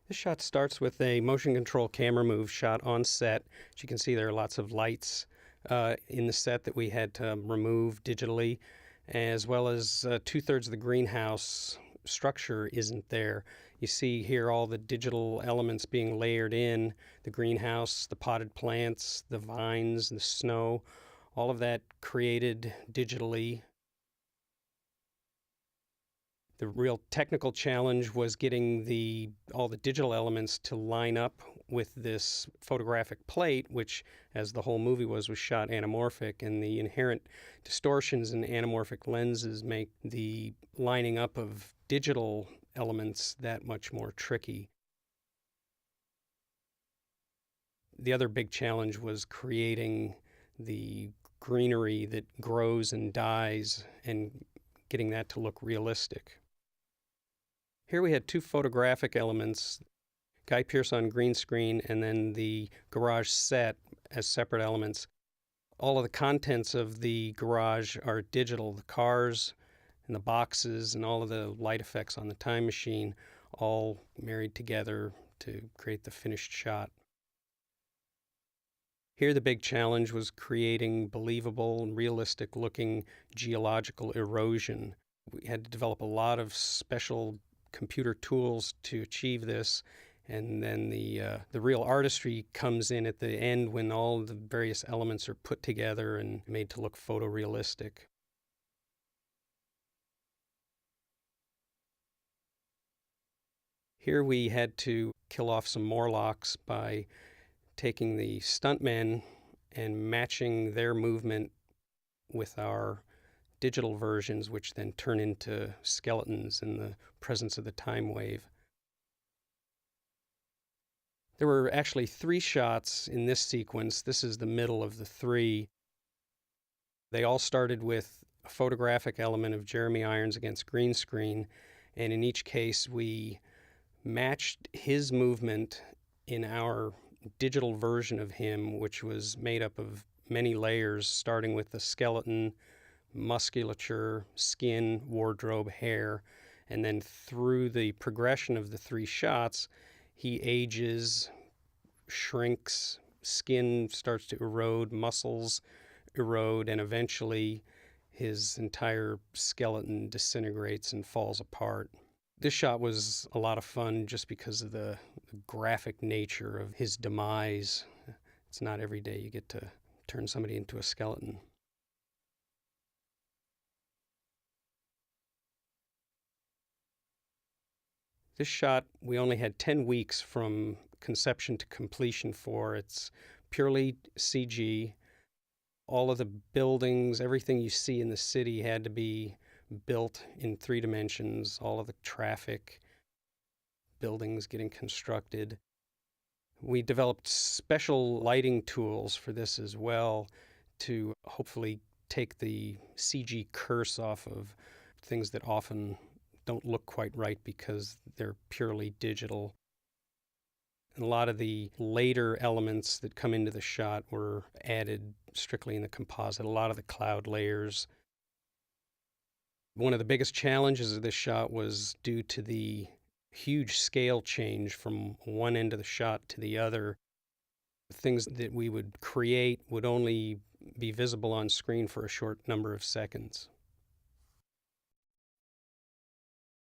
This shot starts with a motion control camera move shot on set. As you can see, there are lots of lights in the set that we had to remove digitally, as well as two-thirds of the greenhouse structure isn't there. You see here all the digital elements being layered in, the greenhouse, the potted plants, the vines, the snow, all of that created digitally. The real technical challenge was getting all the digital elements to line up with this photographic plate, which, as the whole movie was shot anamorphic, and the inherent distortions in anamorphic lenses make the lining up of digital elements that much more tricky. The other big challenge was creating the greenery that grows and dies and getting that to look realistic. Here we had two photographic elements, Guy Pearce on green screen and then the garage set as separate elements. All of the contents of the garage are digital. The cars and the boxes and all of the light effects on the time machine all married together to create the finished shot. Here the big challenge was creating believable and realistic looking geological erosion. We had to develop a lot of special computer tools to achieve this, and then the real artistry comes in at the end when all the various elements are put together and made to look photorealistic. Here we had to kill off some Morlocks by taking the stuntmen and matching their movement with our digital versions, which then turn into skeletons in the presence of the time wave. There were actually 3 shots in this sequence. This is the middle of the 3. They all started with a photographic element of Jeremy Irons against green screen, and in each case we matched his movement in our digital version of him, which was made up of many layers, starting with the skeleton, musculature, skin, wardrobe, hair, and then through the progression of the 3 shots, he ages, shrinks, skin starts to erode, muscles erode, and eventually his entire skeleton disintegrates and falls apart. This shot was a lot of fun just because of the graphic nature of his demise. It's not every day you get to turn somebody into a skeleton. This shot we only had 10 weeks from conception to completion for. It's purely CG. All of the buildings, everything you see in the city had to be built in 3 dimensions, all of the traffic, buildings getting constructed. We developed special lighting tools for this as well to hopefully take the CG curse off of things that often don't look quite right because they're purely digital. And a lot of the later elements that come into the shot were added strictly in the composite, a lot of the cloud layers. One of the biggest challenges of this shot was due to the huge scale change from one end of the shot to the other. Things that we would create would only be visible on screen for a short number of seconds.